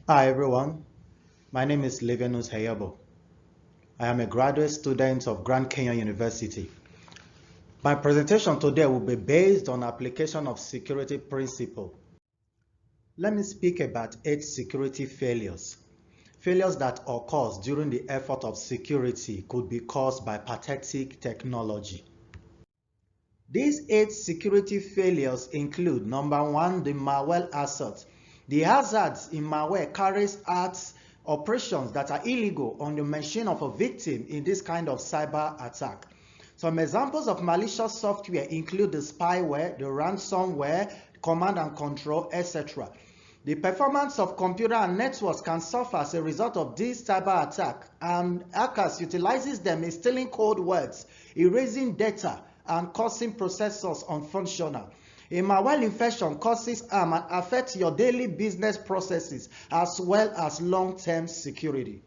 Hi everyone, my name is Livianus Hayabo. I am a graduate student of Grand Canyon University. My presentation today will be based on application of security principle. Let me speak about 8 security failures. Failures that occur during the effort of security could be caused by pathetic technology. These 8 security failures include number 1, the malware assault. The hazards in malware carries out operations that are illegal on the machine of a victim in this kind of cyber attack. Some examples of malicious software include the spyware, the ransomware, command and control, etc. The performance of computer and networks can suffer as a result of this cyber attack, and hackers utilizes them in stealing code words, erasing data, and causing processors unfunctional. A malware infection causes harm and affects your daily business processes as well as long-term security.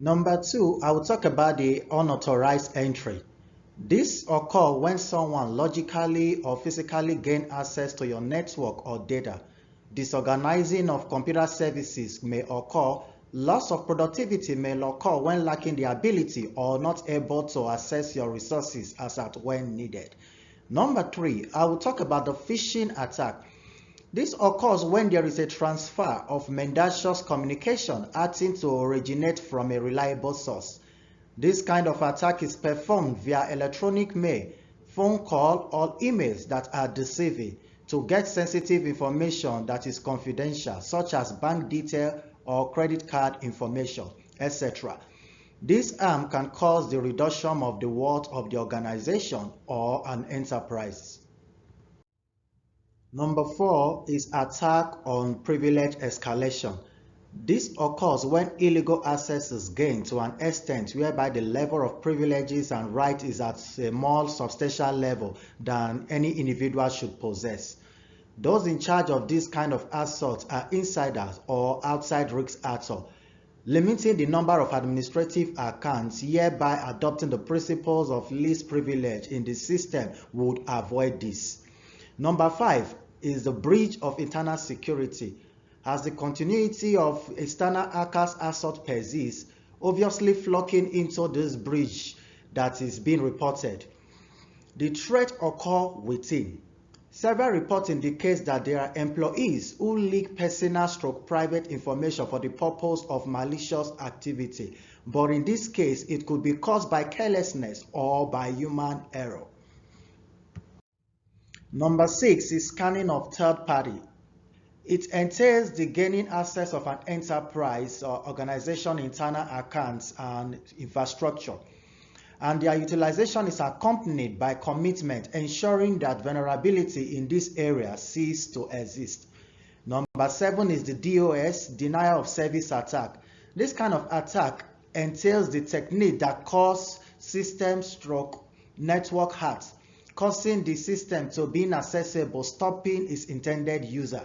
Number 2, I will talk about the unauthorized entry. This occurs when someone logically or physically gains access to your network or data. Disorganizing of computer services may occur. Loss of productivity may occur when lacking the ability or not able to access your resources as at when needed. Number 3, I will talk about the phishing attack. This occurs when there is a transfer of mendacious communication acting to originate from a reliable source. This kind of attack is performed via electronic mail, phone call, or emails that are deceiving to get sensitive information that is confidential, such as bank detail or credit card information, etc. This harm can cause the reduction of the worth of the organization or an enterprise. Number 4 is attack on privilege escalation. This occurs when illegal access is gained to an extent whereby the level of privileges and rights is at a more substantial level than any individual should possess. Those in charge of this kind of assault are insiders or outside risk actors. Limiting the number of administrative accounts, hereby adopting the principles of least privilege in the system, would avoid this. Number 5 is the breach of internal security. As the continuity of external hackers assault persists, obviously flocking into this breach that is being reported. The threat occurs within. Several reports indicate that there are employees who leak personal/private information for the purpose of malicious activity, but in this case, it could be caused by carelessness or by human error. Number 6 is scanning of third party. It entails the gaining access of an enterprise or organization internal accounts and infrastructure, and their utilization is accompanied by commitment ensuring that vulnerability in this area cease to exist. Number 7 is the DOS, denial of service attack. This kind of attack entails the technique that causes system/network hacks, causing the system to be inaccessible, stopping its intended user.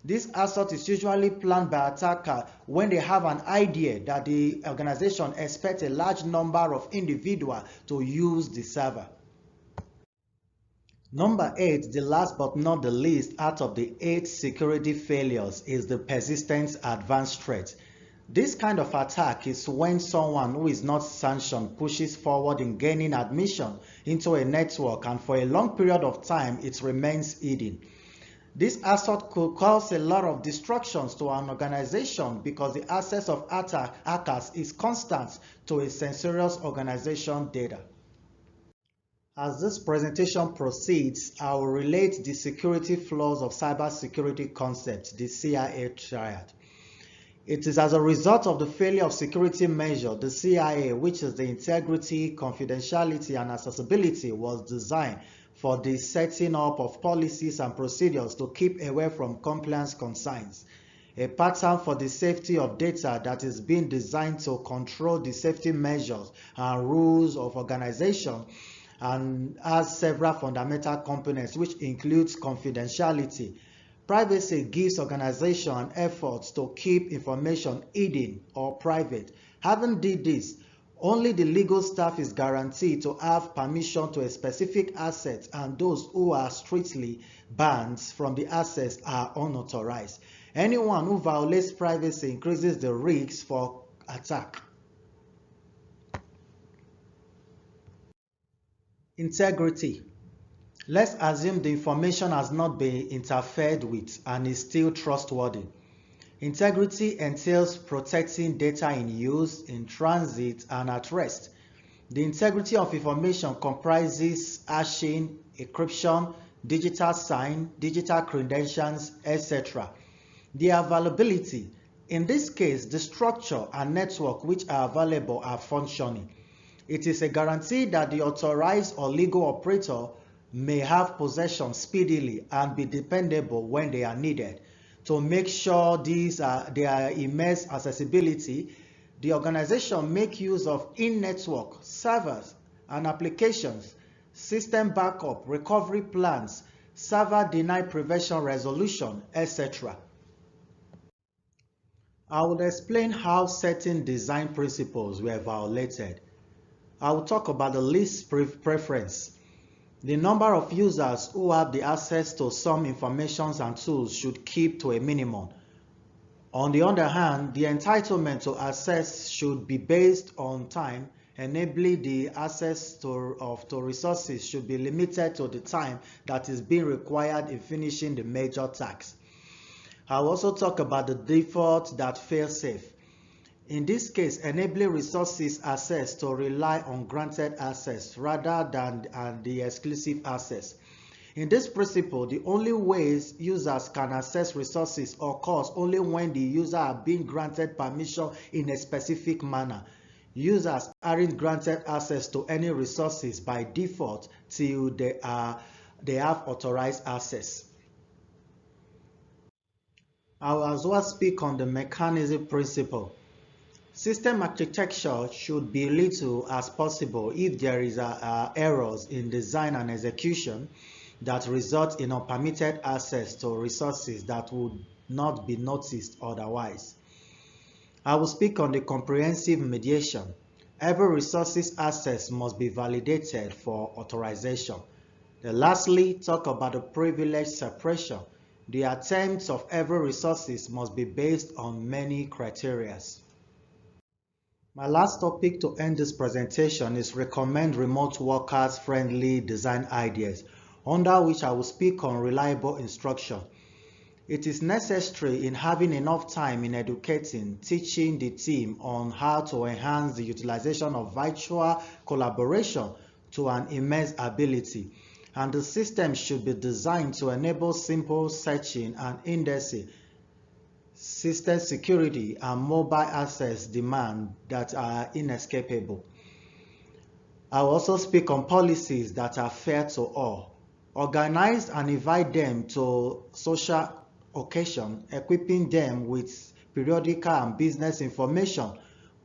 This assault is usually planned by attacker when they have an idea that the organization expects a large number of individuals to use the server. Number 8, the last but not the least out of the 8 security failures, is the persistent advanced threat. This kind of attack is when someone who is not sanctioned pushes forward in gaining admission into a network, and for a long period of time it remains hidden. This assault could cause a lot of destructions to an organization because the access of hackers is constant to a censorious organization data. As this presentation proceeds, I will relate the security flaws of cybersecurity concept, the CIA triad. It is as a result of the failure of security measure, the CIA, which is the integrity, confidentiality, and accessibility, was designed for the setting up of policies and procedures to keep away from compliance concerns. A pattern for the safety of data that is being designed to control the safety measures and rules of organization, and has several fundamental components, which includes confidentiality. Privacy gives organization efforts to keep information hidden or private. Having did this, Only the legal staff is guaranteed to have permission to a specific asset, and those who are strictly banned from the access are unauthorized. Anyone who violates privacy increases the risk for attack. Integrity. Let's assume the information has not been interfered with and is still trustworthy. Integrity entails protecting data in use, in transit, and at rest. The integrity of information comprises hashing, encryption, digital sign, digital credentials, etc. The availability. In this case, the structure and network which are available are functioning. It is a guarantee that the authorized or legal operator may have possession speedily and be dependable when they are needed. To make sure they are immense accessibility, the organization make use of in-network servers and applications, system backup, recovery plans, server deny prevention resolution, etc. I will explain how certain design principles were violated. I will talk about the least preference. The number of users who have the access to some information and tools should keep to a minimum. On the other hand, the entitlement to access should be based on time, enabling the access to resources should be limited to the time that is being required in finishing the major tasks. I will also talk about the default that fails safe. In this case, enabling resources access to rely on granted access rather than the exclusive access. In this principle, the only ways users can access resources occurs only when the user are being granted permission in a specific manner. Users aren't granted access to any resources by default till they have authorized access. I will as well speak on the mechanism principle. System architecture should be little as possible if there is errors in design and execution that result in unpermitted access to resources that would not be noticed otherwise. I will speak on the comprehensive mediation. Every resource's access must be validated for authorization. Then lastly, talk about the privilege separation. The attempts of every resources must be based on many criteria. My last topic to end this presentation is recommend remote workers friendly design ideas, under which I will speak on reliable instruction. It is necessary in having enough time in educating, teaching the team on how to enhance the utilization of virtual collaboration to an immense ability, and the system should be designed to enable simple searching and indexing, system security, and mobile access demand that are inescapable. I will also speak on policies that are fair to all. Organize and invite them to social occasion, equipping them with periodical and business information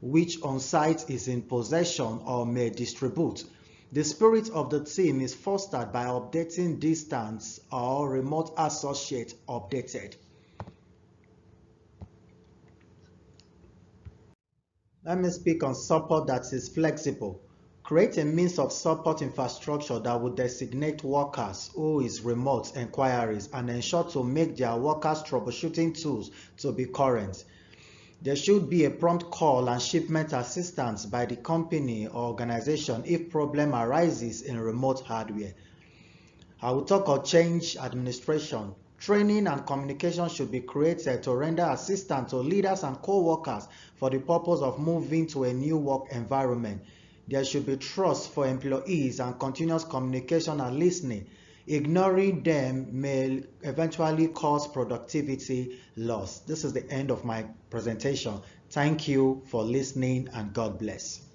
which on-site is in possession or may distribute. The spirit of the team is fostered by updating distance or remote associate updated. Let me speak on support that is flexible. Create a means of support infrastructure that will designate workers who is remote inquiries and ensure to make their workers' troubleshooting tools to be current. There should be a prompt call and shipment assistance by the company or organization if problem arises in remote hardware. I will talk of change administration. Training and communication should be created to render assistance to leaders and co-workers for the purpose of moving to a new work environment. There should be trust for employees and continuous communication and listening. Ignoring them may eventually cause productivity loss. This is the end of my presentation. Thank you for listening and God bless.